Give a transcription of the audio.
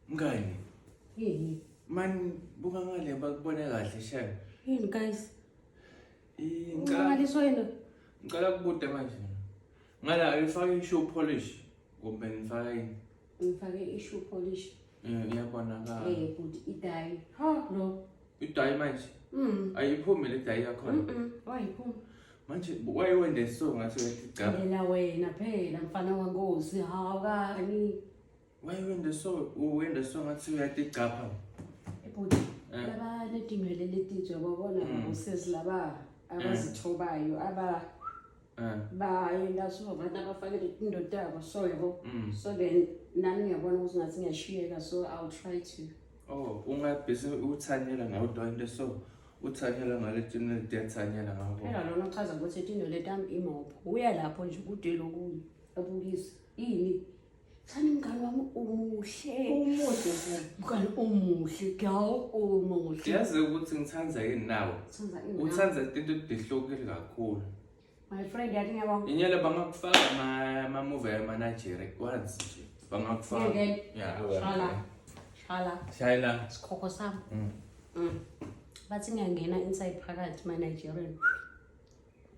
Mngani. Yini? Man buka ngale bakubone kahle shame. Yini guys? Ngicela ngicela kubude manje. Ngala ayifake i-shoe polish kumbe ngifake yini? Ngifake i-shoe polish. Iyabonakala. Good idayi. Ha lo. Idayi manje? Ayiphumi le dayi yakhona. Wayiphumi. Manje wayiwende so ngathi uyagaba. Phela wena phela mfana wangosi hawukani. Wayiwende so ngathi uyatigapha. Ebhuti. Laba letinwele letitsha babona usesi laba abazithobayo bayenda so abantu abafakele indoda yabo so yabo. So then nami ngiyabona ukuthi ngathi ngiyashiyeka so I'll try to. Oh, ungabhese uthanyela ngawo into so uthanyela ngaletini letiyathanyela ngawo. Phela lona uchaza ukuthi itino letami imopho. Uya lapho nje kude lokunye. Abukisa. Yini? Thani mngani wami umuhle. Mngani umuhle. Gawu umuhle. Yazi ukuthi ngithanza yini nawe? Uthanza into edihlukile kakhulu. My friend yathi ngiyabona. Inyala bangakufaka ama movie manager once nje. Bangakufaka. Yeah. Shayla. Sikhokho sami. Bathi ngiyangena inside phakathi ma Nigerian.